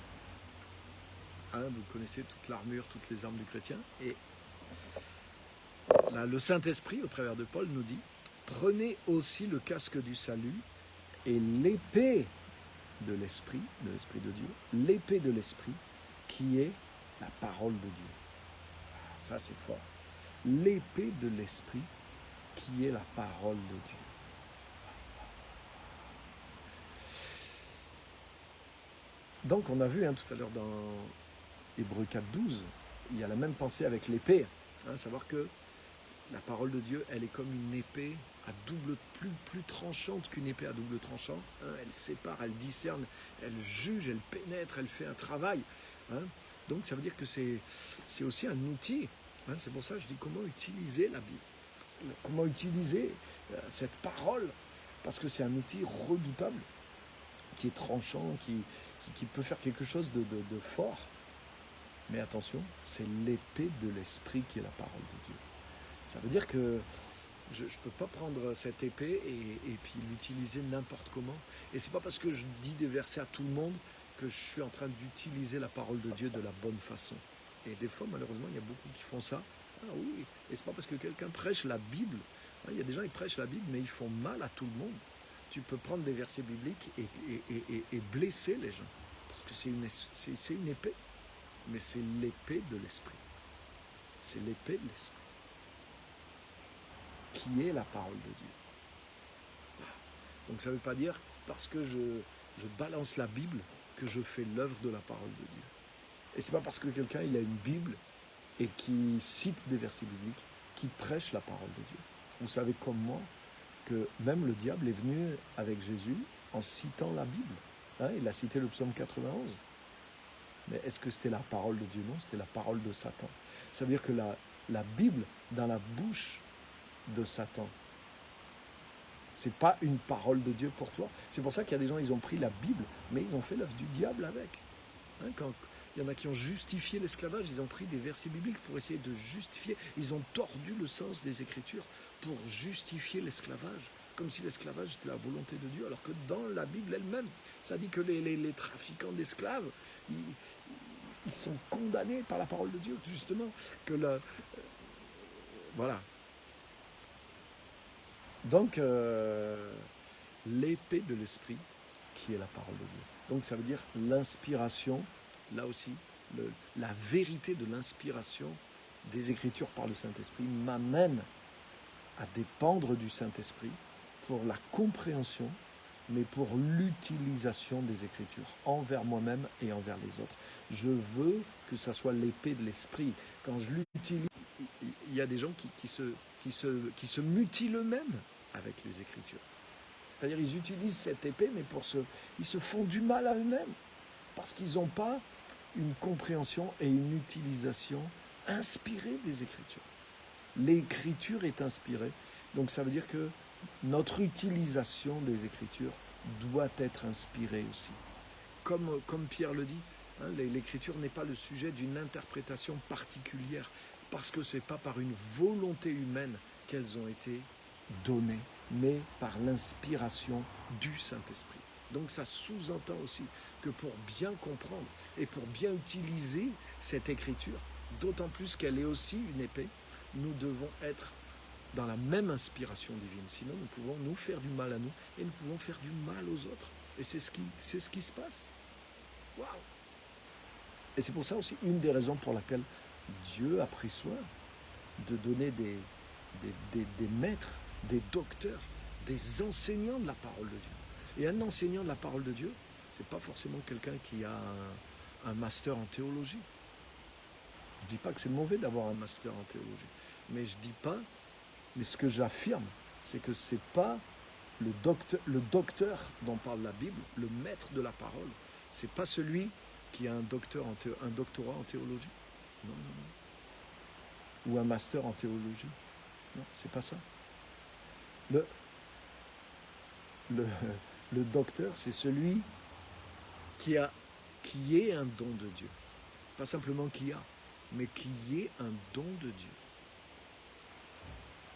Vous connaissez toute l'armure, toutes les armes du chrétien. Et là, le Saint-Esprit, au travers de Paul, nous dit « Prenez aussi le casque du salut et l'épée de l'Esprit de Dieu, l'épée de l'Esprit qui est la parole de Dieu. » Ça, c'est fort. L'épée de l'Esprit qui est la parole de Dieu. Donc, on a vu tout à l'heure dans Hébreux 4.12, il y a la même pensée avec l'épée. Savoir que la parole de Dieu, elle est comme une épée à plus tranchante qu'une épée à double tranchant. Elle sépare, elle discerne, elle juge, elle pénètre, elle fait un travail. Donc, ça veut dire que c'est aussi un outil. C'est pour ça que je dis comment utiliser la Bible. Comment utiliser cette parole. Parce que c'est un outil redoutable, qui est tranchant, qui peut faire quelque chose de fort. Mais attention, c'est l'épée de l'Esprit qui est la parole de Dieu. Ça veut dire que je ne peux pas prendre cette épée et puis l'utiliser n'importe comment. Et ce n'est pas parce que je dis des versets à tout le monde que je suis en train d'utiliser la parole de Dieu de la bonne façon. Et des fois, malheureusement, il y a beaucoup qui font ça. Ah oui, et ce n'est pas parce que quelqu'un prêche la Bible. Il y a des gens qui prêchent la Bible, mais ils font mal à tout le monde. Tu peux prendre des versets bibliques et blesser les gens. Parce que c'est une épée. Mais c'est l'épée de l'Esprit. C'est l'épée de l'Esprit. Qui est la parole de Dieu. Donc ça ne veut pas dire, parce que je balance la Bible, que je fais l'œuvre de la parole de Dieu. Et ce n'est pas parce que quelqu'un il a une Bible et qui cite des versets bibliques, qui prêche la parole de Dieu. Vous savez comme moi, que même le diable est venu avec Jésus en citant la Bible. Il a cité le psaume 91. Mais est-ce que c'était la parole de Dieu? Non, c'était la parole de Satan. Ça veut dire que la Bible, dans la bouche de Satan, c'est pas une parole de Dieu pour toi. C'est pour ça qu'il y a des gens, ils ont pris la Bible, mais ils ont fait l'œuvre du diable avec. Quand il y en a qui ont justifié l'esclavage, ils ont pris des versets bibliques pour essayer de justifier. Ils ont tordu le sens des Écritures pour justifier l'esclavage, comme si l'esclavage était la volonté de Dieu, alors que dans la Bible elle-même, ça dit que les trafiquants d'esclaves, ils sont condamnés par la parole de Dieu, justement. Voilà. Donc, l'épée de l'Esprit, qui est la parole de Dieu. Donc, ça veut dire l'inspiration, là aussi, la vérité de l'inspiration des Écritures par le Saint-Esprit m'amène à dépendre du Saint-Esprit pour la compréhension, mais pour l'utilisation des Écritures, envers moi-même et envers les autres. Je veux que ça soit l'épée de l'Esprit. Quand je l'utilise, il y a des gens qui se mutilent eux-mêmes avec les Écritures. C'est-à-dire ils utilisent cette épée, mais ils se font du mal à eux-mêmes, parce qu'ils n'ont pas une compréhension et une utilisation inspirée des Écritures. L'écriture est inspirée, donc ça veut dire que notre utilisation des Écritures doit être inspirée aussi. Comme Pierre le dit, l'Écriture n'est pas le sujet d'une interprétation particulière, parce que ce n'est pas par une volonté humaine qu'elles ont été données, mais par l'inspiration du Saint-Esprit. Donc ça sous-entend aussi que pour bien comprendre et pour bien utiliser cette Écriture, d'autant plus qu'elle est aussi une épée, nous devons être dans la même inspiration divine. Sinon, nous pouvons nous faire du mal à nous et nous pouvons faire du mal aux autres. Et c'est ce qui se passe. Waouh! Et c'est pour ça aussi une des raisons pour laquelle Dieu a pris soin de donner des maîtres, des docteurs, des enseignants de la parole de Dieu. Et un enseignant de la parole de Dieu, ce n'est pas forcément quelqu'un qui a un master en théologie. Je ne dis pas que c'est mauvais d'avoir un master en théologie, mais ce que j'affirme, c'est que ce n'est pas le docteur dont parle la Bible, le maître de la parole, ce n'est pas celui qui a un doctorat en théologie. Non. Ou un master en théologie. Non, c'est pas ça. le, le docteur, c'est celui qui est un don de Dieu. Pas simplement qui a, mais qui est un don de Dieu.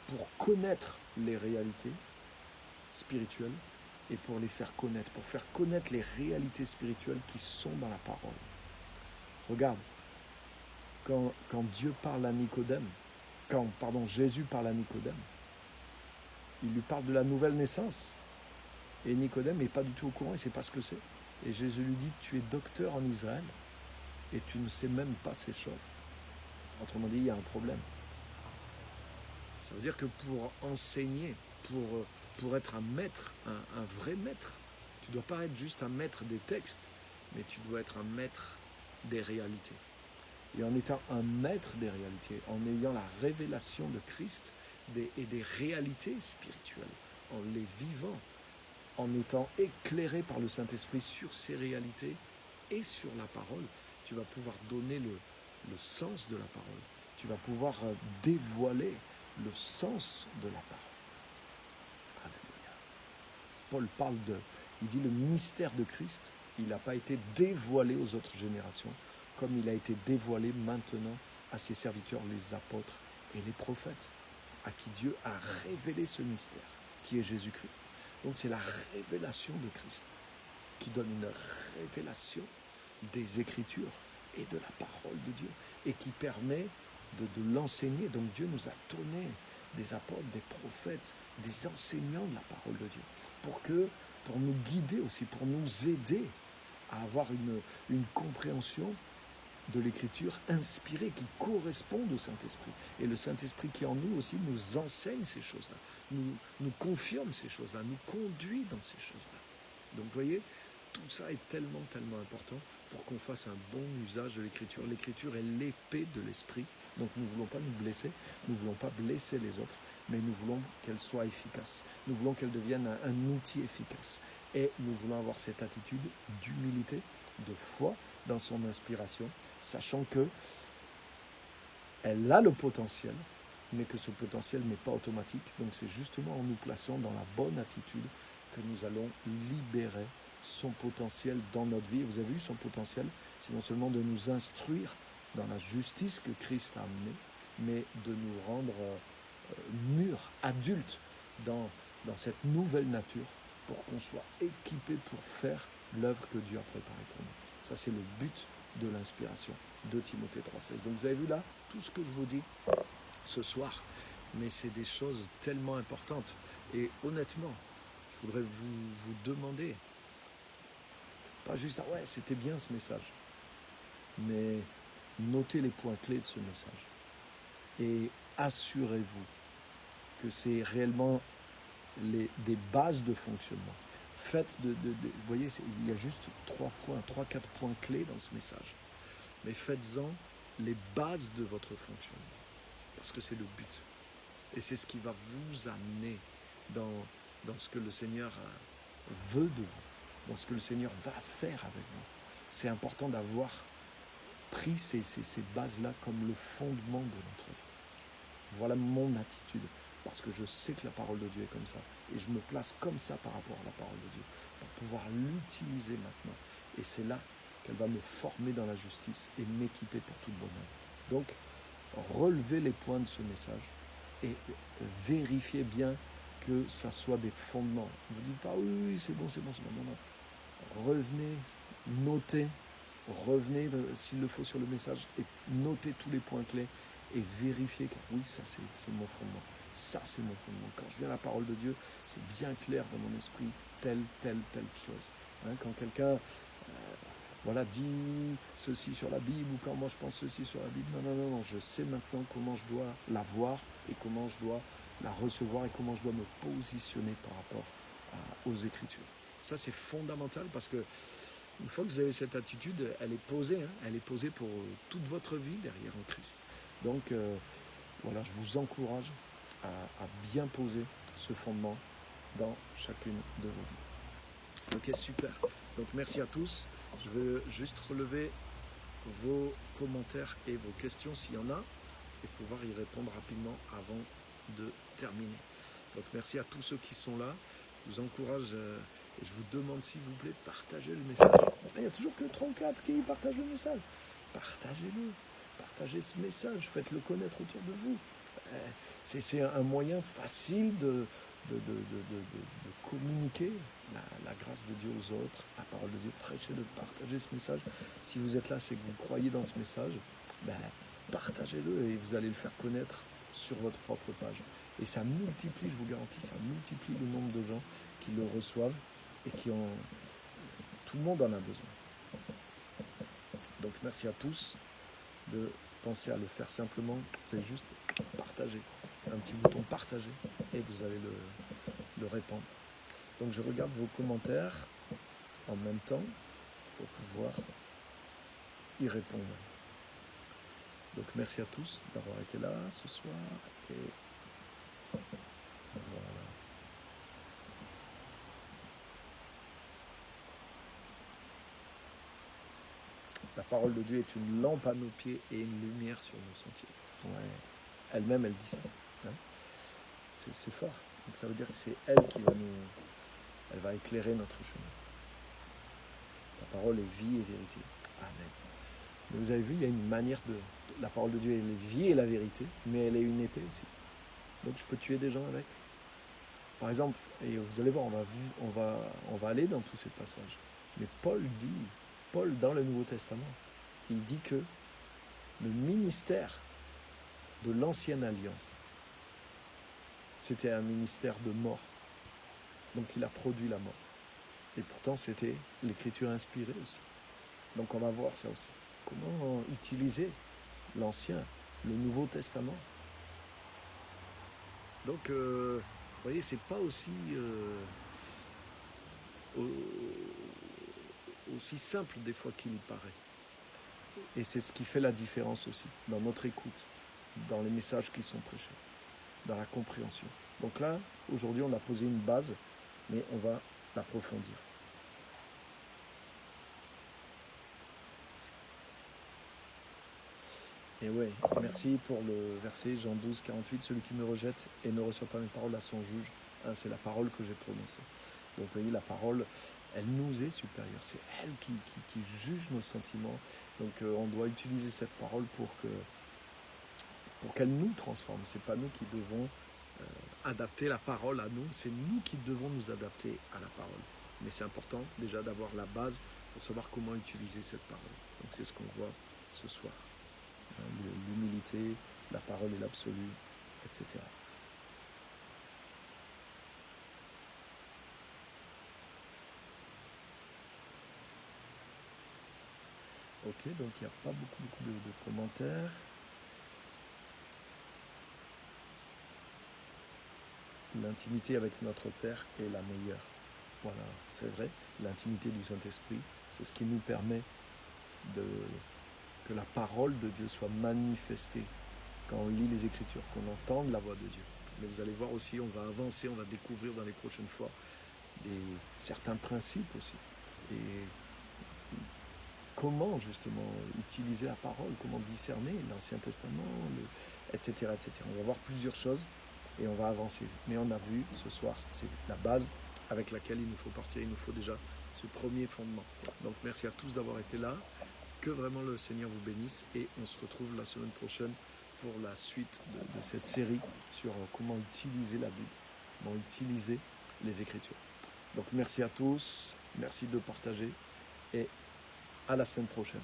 Pour connaître les réalités spirituelles et pour les faire connaître, pour faire connaître les réalités spirituelles qui sont dans la parole. Regarde, quand Dieu parle à Nicodème, Jésus parle à Nicodème, il lui parle de la nouvelle naissance. Et Nicodème n'est pas du tout au courant, il ne sait pas ce que c'est. Et Jésus lui dit, tu es docteur en Israël et tu ne sais même pas ces choses. Autrement dit, il y a un problème. Ça veut dire que pour enseigner, pour être un maître, un vrai maître, tu ne dois pas être juste un maître des textes, mais tu dois être un maître des réalités. Et en étant un maître des réalités, en ayant la révélation de Christ et des réalités spirituelles, en les vivant, en étant éclairé par le Saint-Esprit sur ces réalités et sur la parole, tu vas pouvoir donner le sens de la parole. Tu vas pouvoir dévoiler le sens de la parole. Alléluia. Paul il dit le mystère de Christ, il n'a pas été dévoilé aux autres générations, comme il a été dévoilé maintenant à ses serviteurs, les apôtres et les prophètes, à qui Dieu a révélé ce mystère, qui est Jésus-Christ. Donc c'est la révélation de Christ qui donne une révélation des Écritures et de la parole de Dieu et qui permet de l'enseigner. Donc Dieu nous a donné des apôtres, des prophètes, des enseignants de la parole de Dieu pour nous guider aussi, pour nous aider à avoir une compréhension de l'Écriture inspirée qui correspondent au Saint-Esprit. Et le Saint-Esprit qui en nous aussi nous enseigne ces choses-là, nous confirme ces choses-là, nous conduit dans ces choses-là. Donc vous voyez, tout ça est tellement, tellement important pour qu'on fasse un bon usage de l'Écriture. L'Écriture est l'épée de l'Esprit, donc nous ne voulons pas nous blesser, nous ne voulons pas blesser les autres, mais nous voulons qu'elle soit efficace. Nous voulons qu'elle devienne un outil efficace. Et nous voulons avoir cette attitude d'humilité, de foi dans son inspiration, sachant que elle a le potentiel, mais que ce potentiel n'est pas automatique. Donc c'est justement en nous plaçant dans la bonne attitude que nous allons libérer son potentiel dans notre vie. Vous avez vu, son potentiel, c'est non seulement de nous instruire dans la justice que Christ a amenée, mais de nous rendre mûrs, adultes dans cette nouvelle nature pour qu'on soit équipés pour faire l'œuvre que Dieu a préparée pour nous. Ça, c'est le but de l'inspiration de Timothée 3,16. Donc vous avez vu là, tout ce que je vous dis ce soir, mais c'est des choses tellement importantes. Et honnêtement, je voudrais vous demander, pas juste, ah ouais, c'était bien ce message, mais notez les points clés de ce message. Et assurez-vous que c'est réellement des bases de fonctionnement. Faites vous voyez, il y a juste 3-4 points clés dans ce message. Mais faites-en les bases de votre fonctionnement. Parce que c'est le but. Et c'est ce qui va vous amener dans ce que le Seigneur veut de vous, dans ce que le Seigneur va faire avec vous. C'est important d'avoir pris ces bases-là comme le fondement de notre vie. Voilà mon attitude, parce que je sais que la parole de Dieu est comme ça, et je me place comme ça par rapport à la parole de Dieu, pour pouvoir l'utiliser maintenant. Et c'est là qu'elle va me former dans la justice et m'équiper pour toute bonne œuvre. Donc, relevez les points de ce message et vérifiez bien que ça soit des fondements. Ne vous dites pas, oui, c'est bon. Non. Revenez, notez, revenez s'il le faut sur le message et notez tous les points clés et vérifiez que oui, ça c'est mon fondement. Ça c'est mon fondement. Quand je viens à la parole de Dieu, c'est bien clair dans mon esprit telle chose. Quand quelqu'un dit ceci sur la Bible ou quand moi je pense ceci sur la Bible, non, je sais maintenant comment je dois la voir et comment je dois la recevoir et comment je dois me positionner par rapport aux Écritures. Ça c'est fondamental parce que une fois que vous avez cette attitude, elle est posée, elle est posée pour toute votre vie derrière en Christ. Donc je vous encourage à bien poser ce fondement dans chacune de vos vies. Ok, super. Donc merci à tous. Je vais juste relever vos commentaires et vos questions s'il y en a et pouvoir y répondre rapidement avant de terminer. Donc merci à tous ceux qui sont là. je vous encourage et je vous demande s'il vous plaît, partagez le message. Il n'y a toujours que 3 ou 4 qui partagent le message. Partagez-le, partagez ce message, faites-le connaître autour de vous. C'est un moyen facile de communiquer la grâce de Dieu aux autres, la parole de Dieu, prêchez-le, partagez ce message. Si vous êtes là, c'est que vous croyez dans ce message, partagez-le et vous allez le faire connaître sur votre propre page. Et ça multiplie, je vous garantis, ça multiplie le nombre de gens qui le reçoivent et qui ont... Tout le monde en a besoin. Donc merci à tous de penser à le faire simplement. C'est juste partager. Un petit bouton partager et vous allez le répandre. Donc je regarde vos commentaires en même temps pour pouvoir y répondre. Donc merci à tous d'avoir été là ce soir et voilà. La parole de Dieu est une lampe à nos pieds et une lumière sur nos sentiers. Ouais. Elle-même, elle dit ça. Hein, c'est fort. Donc ça veut dire que c'est elle qui va elle va éclairer notre chemin. La parole est vie et vérité. Amen. Mais vous avez vu, il y a une manière de... La parole de Dieu, elle est vie et la vérité, mais elle est une épée aussi. Donc je peux tuer des gens avec. Par exemple, et vous allez voir, on va aller dans tous ces passages. Mais Paul, dans le Nouveau Testament, il dit que le ministère de l'ancienne alliance, c'était un ministère de mort. Donc il a produit la mort. Et pourtant, c'était l'écriture inspirée aussi. Donc on va voir ça aussi. Comment utiliser l'Ancien, le Nouveau Testament. Donc, vous voyez, c'est pas aussi simple des fois qu'il y paraît. Et c'est ce qui fait la différence aussi, dans notre écoute, dans les messages qui sont prêchés, dans la compréhension. Donc là, aujourd'hui, on a posé une base, mais on va l'approfondir. Et ouais, merci pour le verset Jean 12, 48, celui qui me rejette et ne reçoit pas mes paroles à son juge. Hein, c'est la parole que j'ai prononcée. Donc vous voyez, la parole, elle nous est supérieure. C'est elle qui juge nos sentiments. Donc on doit utiliser cette parole pour qu'elle nous transforme. C'est pas nous qui devons adapter la parole à nous, c'est nous qui devons nous adapter à la parole. Mais c'est important déjà d'avoir la base pour savoir comment utiliser cette parole. Donc c'est ce qu'on voit ce soir. L'humilité, la parole et l'absolu, etc. Ok, donc il n'y a pas beaucoup de commentaires. L'intimité avec notre Père est la meilleure. Voilà, c'est vrai. L'intimité du Saint-Esprit, c'est ce qui nous permet que la parole de Dieu soit manifestée quand on lit les Écritures, qu'on entende la voix de Dieu. Mais vous allez voir aussi, on va avancer, on va découvrir dans les prochaines fois certains principes aussi. Et comment justement utiliser la parole, comment discerner l'Ancien Testament, etc., etc. On va voir plusieurs choses et on va avancer. Mais on a vu ce soir, c'est la base avec laquelle il nous faut partir. Il nous faut déjà ce premier fondement. Donc merci à tous d'avoir été là. Que vraiment le Seigneur vous bénisse et on se retrouve la semaine prochaine pour la suite de cette série sur comment utiliser la Bible, comment utiliser les Écritures. Donc merci à tous, merci de partager et à la semaine prochaine.